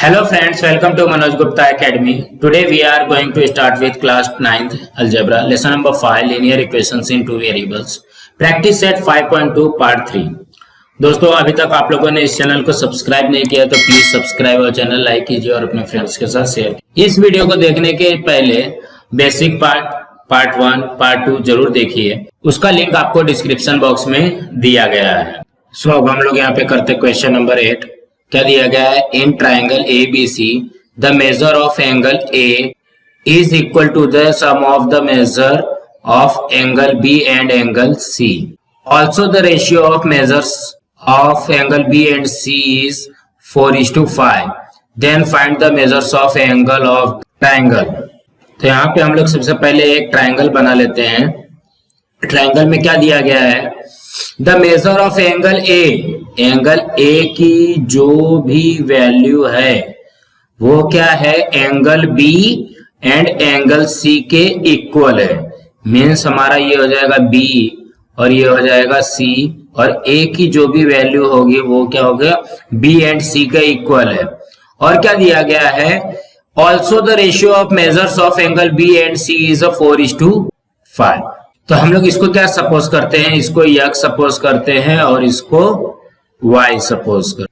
Hello friends, welcome to Manoj Gupta Academy. Today we are going to start with class 9th algebra, lesson number 5, linear equations in two variables. Practice set 5.2 part 3. दोस्तों अभी तक आप लोगों ने इस channel को subscribe नहीं किया तो प्लीज सब्सक्राइब और चैनल लाइक कीजिए और अपने फ्रेंड्स के साथ शेयर कीजिए। इस वीडियो को देखने के पहले बेसिक पार्ट 1, पार्ट 2 जरूर देखिए, उसका लिंक आपको डिस्क्रिप्शन बॉक्स में दिया गया है। सो अब हम लोग यहाँ पे करते क्वेश्चन नंबर 8। क्या दिया गया है? In triangle ABC the measure of angle A is equal to the sum of the measure of angle B and angle C. Also the ratio of measures of angle B and C is 4:5. Then find the measures of angle of triangle. तो यहाँ पे हम लोग सबसे पहले एक triangle बना लेते हैं। ट्राइंगल में क्या दिया गया है? The measure of angle A, angle A की जो भी वैल्यू है वो क्या है? Angle B and angle C के इक्वल है। मीन्स हमारा ये हो जाएगा B और ये हो जाएगा C, और A की जो भी वैल्यू होगी वो क्या हो गया? B एंड C के इक्वल है। और क्या दिया गया है? Also the ratio of measures of angle B and C is 4:5. तो हम लोग इसको क्या सपोज करते हैं? इसको x सपोज करते हैं और इसको y सपोज करते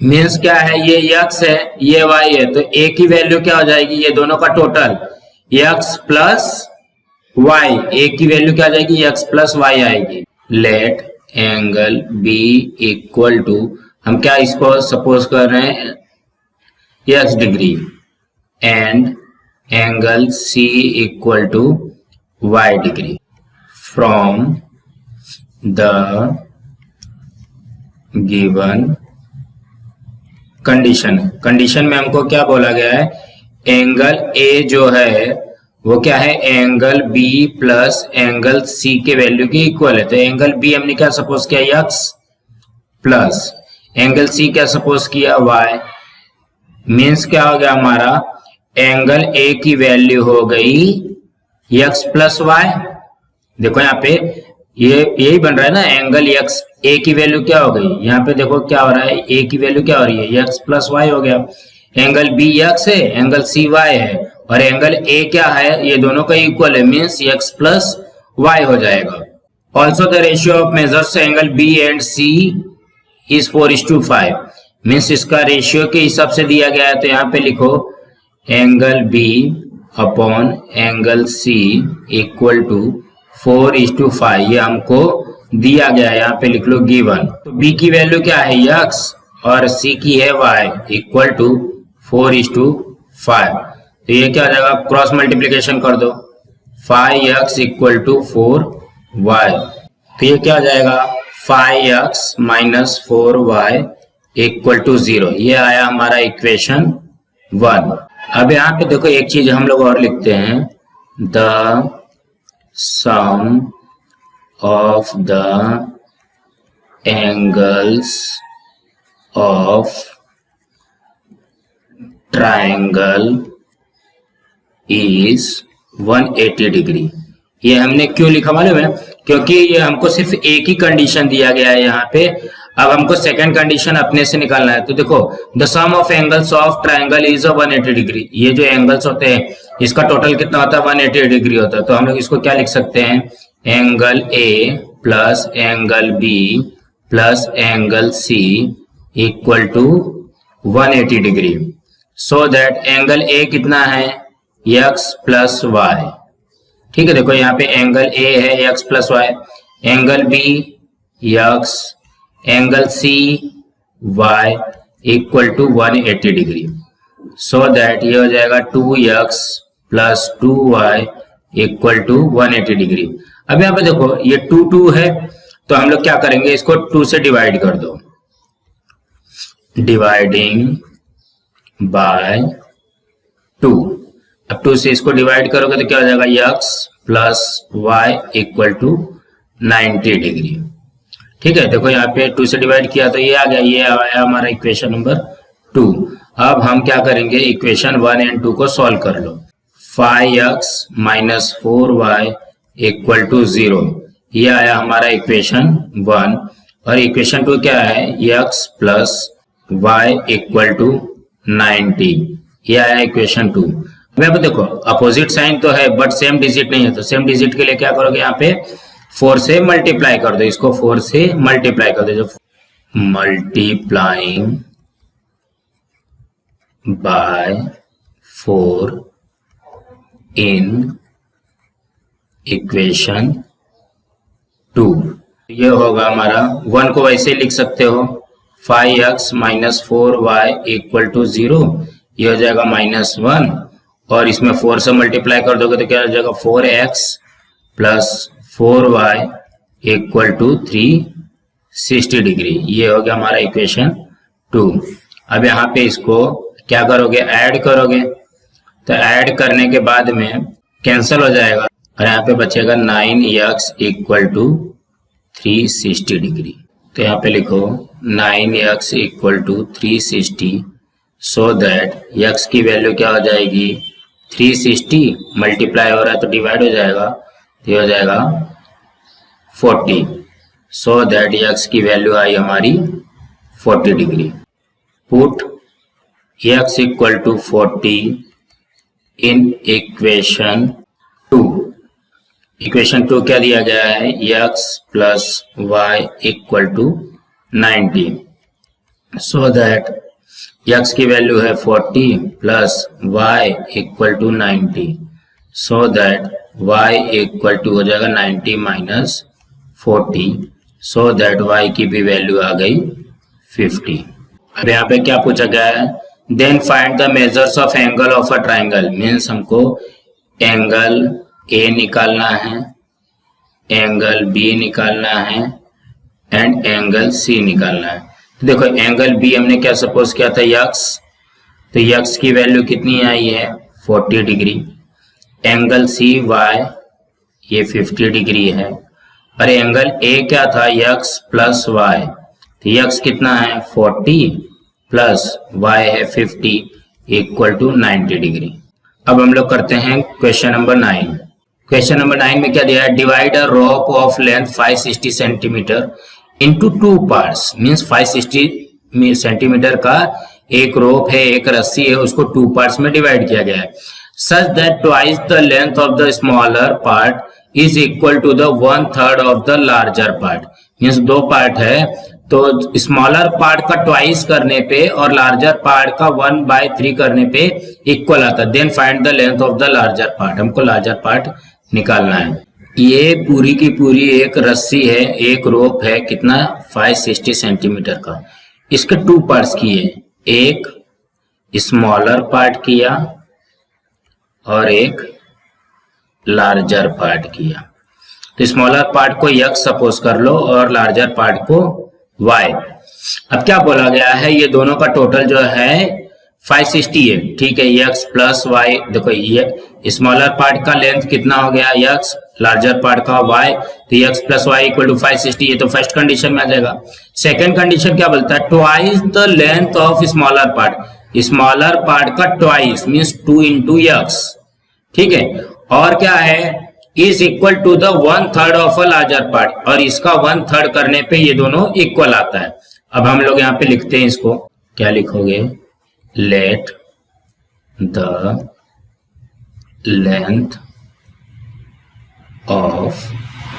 हैं। मीन्स क्या है? ये x है, ये y है, तो a की वैल्यू क्या हो जाएगी? ये दोनों का total x plus y, a की वैल्यू क्या आ जाएगी? x प्लस y आएगी। Let angle B equal to, हम क्या इसको सपोज कर रहे हैं? x degree, and angle C equal to y degree from the given condition. Condition में हमको क्या बोला गया है? एंगल A जो है वो क्या है? Angle B plus angle C के वैल्यू के इक्वल है। तो एंगल B हमने क्या सपोज किया? x प्लस एंगल C क्या सपोज किया? y. मीन्स क्या हो गया हमारा? एंगल A की वैल्यू हो गई x प्लस y. देखो यहाँ पे ये यही बन रहा है ना, एंगल x, a की वैल्यू क्या हो गई? यहाँ पे देखो क्या हो रहा है? a की वैल्यू क्या हो रही है? x प्लस y हो गया। एंगल B x है, एंगल C y है, और एंगल a क्या है? ये दोनों का इक्वल है, मीन्स x प्लस y हो जाएगा। Also the ratio of measures angle B and C is 4:5. Means इसका रेशियो के हिसाब से दिया गया है। तो यहाँ पे लिखो angle B upon angle C equal to 4:5, ये हमको दिया गया है। यहाँ पे लिख लो गिवन। तो B की वैल्यू क्या है? x, और C की है y, इक्वल टू 4:5। तो ये क्या हो जाएगा? क्रॉस मल्टीप्लीकेशन कर दो, 5x इक्वल टू 4y। तो ये क्या हो जाएगा? 5x minus 4y equal to 0। ये आया हमारा इक्वेशन 1। अब यहाँ पे देखो एक चीज हम लोग और लिखते हैं, the sum of the angles of triangle is 180 degree. ये हमने क्यों लिखा मालूम है? क्योंकि ये हमको सिर्फ एक ही कंडीशन दिया गया है यहाँ पे। अब हमको सेकंड कंडीशन अपने से निकालना है। तो देखो the sum of angles of triangle is 180 degree. ये जो एंगल्स होते हैं इसका टोटल कितना होता है? 180 डिग्री होता है। तो हम लोग इसको क्या लिख सकते हैं? Angle A plus angle B plus angle C equal to 180 degree. So that angle A कितना है? x plus y। ठीक है, देखो यहाँ पे एंगल A है x plus y, angle B x, angle C y equal to 180 degree. So that ये हो जाएगा 2x plus 2y equal to 180 degree. अब यहाँ पे देखो ये 2 है, तो हम लोग क्या करेंगे? इसको 2 से डिवाइड कर दो। Dividing by 2। अब 2 से इसको डिवाइड करोगे तो क्या हो जाएगा? x plus y equal to 90 degree. ठीक है, देखो यहाँ पे 2 से डिवाइड किया तो ये आ गया, ये आया हमारा इक्वेशन नंबर 2। अब हम क्या करेंगे? इक्वेशन 1 एंड 2 को सॉल्व कर लो। 5x minus 4y equal to 0, ये आया हमारा इक्वेशन 1। और इक्वेशन 2 क्या है? x plus y equal to 90, ये आया इक्वेशन 2। अब देखो अपोजिट साइन तो है बट सेम डिजिट नहीं है, तो सेम डिजिट के लिए क्या करोगे, यहाँ पे 4 से मल्टीप्लाई कर दो, इसको 4 से मल्टीप्लाई कर दो, जो मल्टीप्लाइंग बाय 4 इन इक्वेशन 2, ये होगा हमारा 1 को वैसे लिख सकते हो 5x minus 4y equal to 0, ये हो जाएगा -1, और इसमें 4 से मल्टीप्लाई कर दोगे तो क्या हो जाएगा 4x plus 4y equal to 360 degree, ये हो गया हमारा इक्वेशन 2। अब यहाँ पे इसको क्या करोगे, ऐड करोगे, तो ऐड करने के बाद में कैंसिल हो जाएगा और यहाँ पे बचेगा 9x इक्वल टू 360 डिग्री। तो यहाँ पे लिखो 9x equal to 360, so that x की वैल्यू क्या हो जाएगी 360, मल्टीप्लाई हो रहा है तो डिवाइड हो जाएगा, तो ये हो जाएगा 40, सो दैट x की वैल्यू आई हमारी 40 degree. Put x equal to 40 in equation 2। Equation 2 क्या दिया गया है, x plus y equal to 90, so that x की वैल्यू है 40 plus y equal to 90, so that y equal to हो जाएगा 90 माइनस 40, सो दैट y की भी वैल्यू आ गई 50। अब यहाँ पे क्या पूछा गया है, then find the measures of angle of a triangle, means हमको एंगल ए निकालना है, एंगल बी निकालना है एंड एंगल सी निकालना है। तो देखो एंगल बी हमने क्या सपोज किया था x, तो x की वैल्यू कितनी आई है 40 डिग्री, एंगल सी y ये 50 डिग्री है, और एंगल ए क्या था x प्लस y, तो x कितना है 40 प्लस y है 50 इक्वल टू 90 डिग्री। अब हम लोग करते हैं क्वेश्चन नंबर 9। क्वेश्चन नंबर 9 में क्या दिया है, divide a rope of length 560 centimetre into 2 parts, means 560 centimetre का एक रोप है, एक रस्सी है, उसको 2 पार्ट्स में डिवाइड किया गया है, such that twice the length of the smaller part is equal to the 1/3 of the larger part. Means 2 part है तो स्मॉलर पार्ट का ट्वाइस करने पे और लार्जर पार्ट का 1/3 करने पे इक्वल आता है। Then find the length of the larger part, हमको लार्जर पार्ट निकालना है। ये पूरी की पूरी एक रस्सी है, एक रोप है, कितना 560 सेंटीमीटर का, इसके 2 पार्ट्स किए, एक स्मॉलर पार्ट किया और एक लार्जर पार्ट किया। तो स्मॉलर पार्ट को x सपोज कर लो और लार्जर पार्ट को y। अब क्या बोला गया है, ये दोनों का टोटल जो है 560 है, ठीक है, x प्लस वाई, देखो ये स्मॉलर पार्ट का लेंथ कितना हो गया x, लार्जर पार्ट का y, तो x plus y equal to 560, ये तो फर्स्ट कंडीशन में आ जाएगा। सेकंड कंडीशन क्या बोलता है, twice the length of smaller part, smaller part का ट्वाइस मीन्स 2 इंटू x, ठीक है, और क्या है is equal to the 1/3 of a larger part, और इसका 1/3 करने पे ये दोनों इक्वल आता है। अब हम लोग यहाँ पे लिखते हैं इसको, क्या लिखोगे, let the length of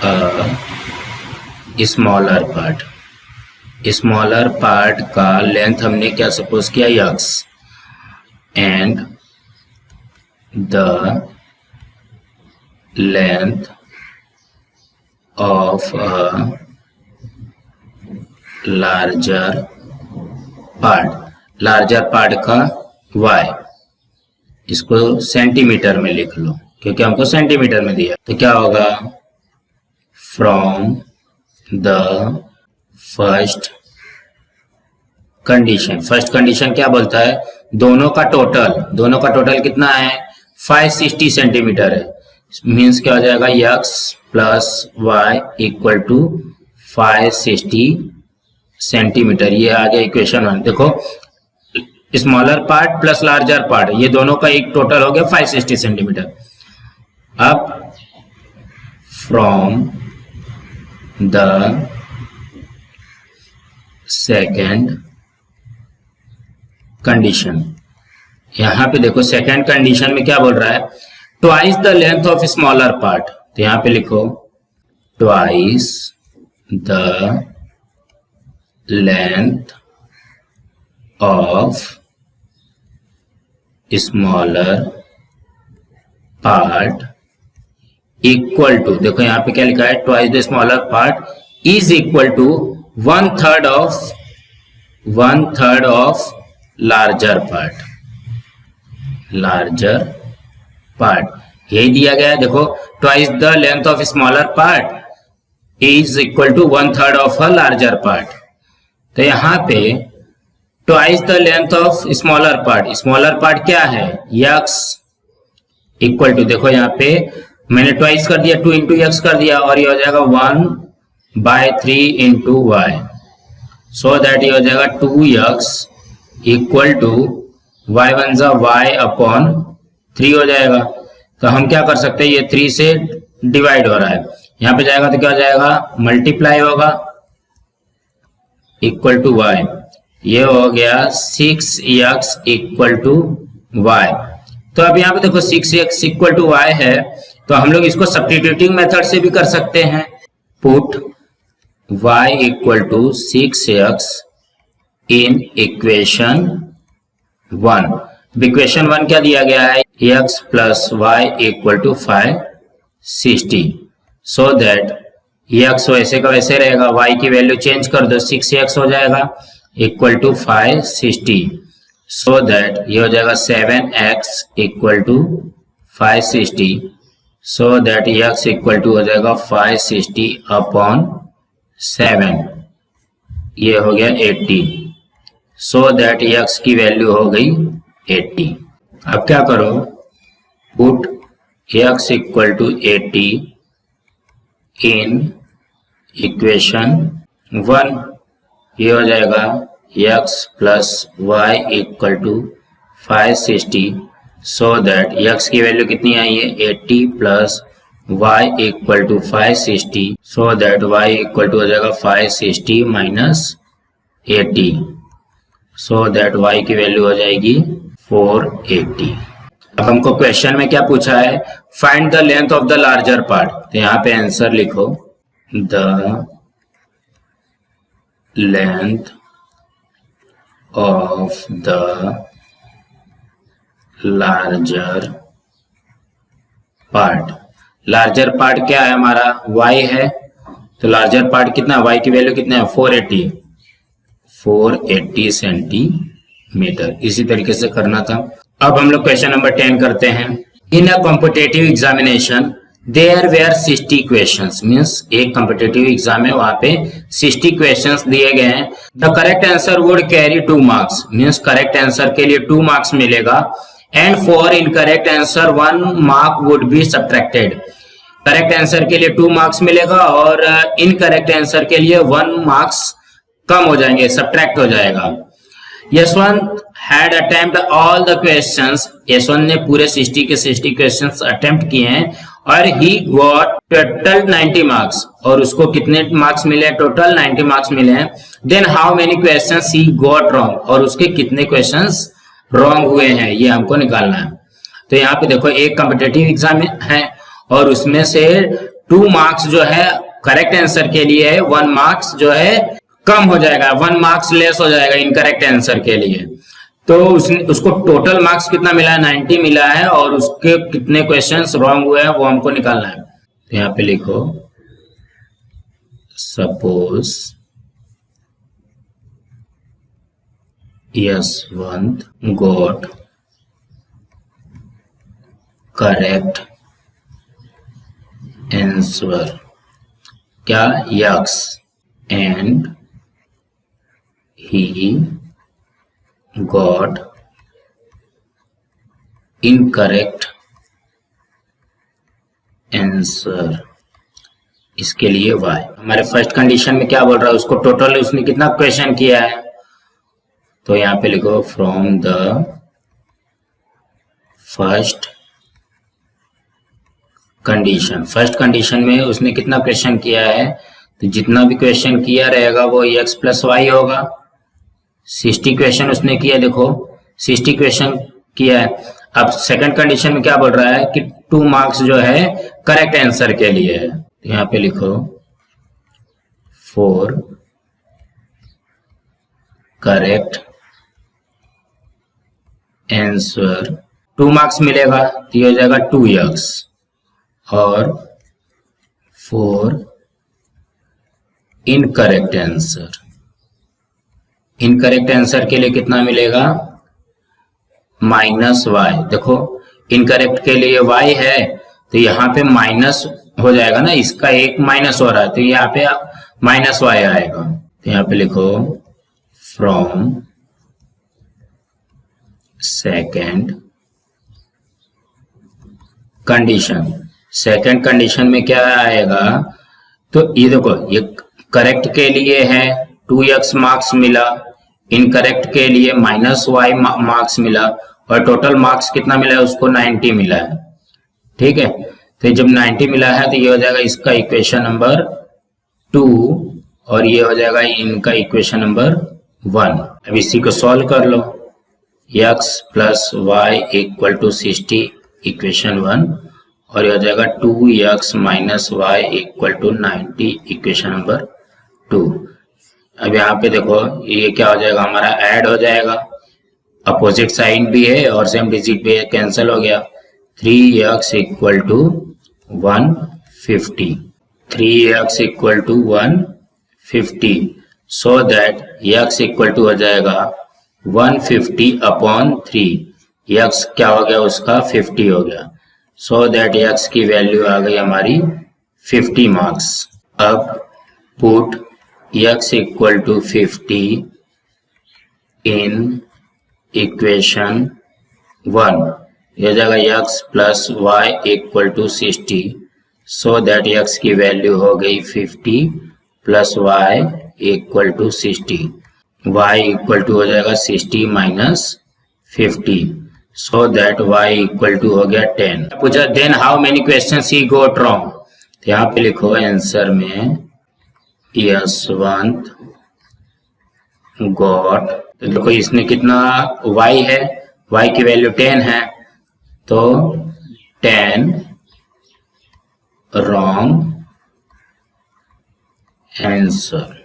a smaller part, smaller part का लेंथ हमने क्या सपोज किया x, and the length of a larger part, larger part का y, इसको सेंटीमीटर में लिख लो क्योंकि हमको सेंटीमीटर में दिया। तो क्या होगा, from the first condition, first condition क्या बोलता है, दोनों का टोटल कितना है 560 सेंटीमीटर है, मीन्स क्या हो जाएगा x plus y equal to 560 centimetre, ये आ गया इक्वेशन 1। देखो smaller part plus larger part, ये दोनों का एक टोटल हो गया 560 सेंटीमीटर। अब फ्रॉम द सेकेंड कंडीशन, यहाँ पे देखो सेकेंड कंडीशन में क्या बोल रहा है, twice the length of smaller part. तो यहाँ पे लिखो twice the length of smaller part equal to, देखो यहाँ पे क्या लिखा है, twice the smaller part is equal to one third of larger part. यही दिया गया है, देखो twice the length of smaller part is equal to one third of a larger part. तो यहाँ पे twice the length of smaller part क्या है, यक्स इक्वल टू, देखो यहाँ पे मैंने ट्वाइस कर दिया, 2 इंटू एक्स कर दिया, और ये हो जाएगा 1/3 इंटू वाई, सो दैट ये हो जाएगा 2x equal to y one जा वाई अपॉन 3 हो जाएगा। तो हम क्या कर सकते हैं, ये 3 से डिवाइड हो रहा है, यहाँ पे जाएगा तो क्या हो जाएगा, मल्टीप्लाई होगा इक्वल टू वाई, ये हो गया 6x इक्वल टू वाई। तो अब यहाँ पे देखो 6x इक्वल टू वाई है, तो हम लोग इसको सब्स्टिट्यूटिंग मेथड से भी कर सकते हैं। Put y equal to 6x in equation 1। Equation 1 क्या दिया गया है, x plus y equal to 560, so that x वैसे का वैसे रहेगा, y की वैल्यू चेंज कर दो, 6x हो जाएगा इक्वल टू 560, सो दैट ये हो जाएगा 7x equal to 560, so that x equal to हो जाएगा 560 अपॉन 7, ये हो गया 80, सो दैट x की वैल्यू हो गई 80। अब क्या करो, put x equal to 80 in equation 1, ये हो जाएगा x plus y equal to 560, so that x की वैल्यू कितनी आई है, 80 plus y equal to 560, so that y equal to हो जाएगा 560 माइनस 80, सो दैट y की वैल्यू हो जाएगी 480। अब हमको क्वेश्चन में क्या पूछा है, find the length of the larger part. तो यहाँ पे आंसर लिखो, the length of the larger part. Larger part क्या है हमारा, y है, तो लार्जर पार्ट कितना, y की वैल्यू कितना है, 480 सेंटीमीटर। इसी तरीके से करना था। अब हम लोग क्वेश्चन नंबर 10 करते हैं। In a competitive examination there were 60 questions, means एक कॉम्पिटेटिव एग्जाम है, वहां पे 60 क्वेश्चंस दिए गए हैं। The correct answer would carry 2 marks, means correct answer के लिए 2 मार्क्स मिलेगा, and for incorrect answer 1 mark would be subtracted. Correct answer के लिए 2 मार्क्स मिलेगा और इनकरेक्ट आंसर के लिए 1 मार्क्स कम हो जाएंगे, सब्ट्रैक्ट हो जाएगा। Yashwant had attempt all the questions, Yashwant ने पूरे 60 के 60 क्वेश्चंस अटेम्प्ट किए हैं और he got total 90 मार्क्स, और उसको कितने मार्क्स मिले, टोटल 90 मार्क्स मिले हैं। then how many questions he got wrong, और उसके कितने क्वेश्चंस रॉन्ग हुए हैं, ये हमको निकालना है। तो यहाँ पे देखो एक कॉम्पिटेटिव एग्जाम है और उसमें से 2 मार्क्स जो है करेक्ट आंसर के लिए है, 1 मार्क्स जो है कम हो जाएगा, 1 मार्क्स लेस हो जाएगा इनकरेक्ट आंसर के लिए। तो उसको टोटल मार्क्स कितना मिला है, 90 मिला है, और उसके कितने क्वेश्चंस रॉन्ग हुए हैं वो हमको निकालना है। तो यहाँ पे लिखो, suppose Yashwant got correct answer क्या, X, and he got incorrect answer, इसके लिए y। हमारे फर्स्ट कंडीशन में क्या बोल रहा है, उसको टोटल उसने कितना क्वेश्चन किया है, तो यहाँ पे लिखो from the first condition. First condition में उसने कितना क्वेश्चन किया है, तो जितना भी क्वेश्चन किया रहेगा वो x प्लस वाई होगा। 60 क्वेश्चन उसने किया, देखो 60 क्वेश्चन किया है। अब सेकंड कंडीशन में क्या बोल रहा है कि 2 मार्क्स जो है करेक्ट आंसर के लिए है। यहाँ पे लिखो फॉर करेक्ट आंसर 2 मार्क्स मिलेगा तो ये हो जाएगा 2x, और for incorrect answer, incorrect answer के लिए कितना मिलेगा -y। देखो इनकरेक्ट के लिए y है तो यहाँ पे माइनस हो जाएगा ना, इसका एक माइनस हो रहा है तो यहाँ पे -y आएगा। तो यहाँ पे लिखो from second condition. Second condition में क्या आएगा, तो ये देखो ये करेक्ट के लिए है 2x मार्क्स मिला, इनकरेक्ट के लिए -y मार्क्स मिला, और टोटल मार्क्स कितना मिला है उसको 90 मिला है। ठीक है, तो जब 90 मिला है तो ये हो जाएगा इसका इक्वेशन नंबर 2, और ये हो जाएगा इनका इक्वेशन नंबर 1। अब इसी को सॉल्व कर लो, x plus y equal to 60 equation 1, और ये हो जाएगा 2x minus y equal to 90 equation number 2। अब यहाँ पे देखो ये क्या हो जाएगा, हमारा ऐड हो जाएगा, अपोजिट साइन भी है और सेम डिजिट भी है, कैंसिल हो गया। 3x equal to 150, 3x equal to 150, so that x equal to हो जाएगा 150 अपॉन 3, x क्या हो गया उसका 50 हो गया, सो दैट x की वैल्यू आ गई हमारी 50 मार्क्स। अब put x equal to 50 in equation 1, यह जाएगा x plus y equal to 60, so that x की वैल्यू हो गई 50 plus y equal to 60, y equal to हो जाएगा 60 minus 50, so that y equal to हो गया 10। पूछा then how many questions he got wrong, तो यहाँ पे लिखो आंसर में यशवंत गॉट, तो देखो इसमें कितना y है, y की वैल्यू 10 है, तो 10 रॉन्ग आंसर।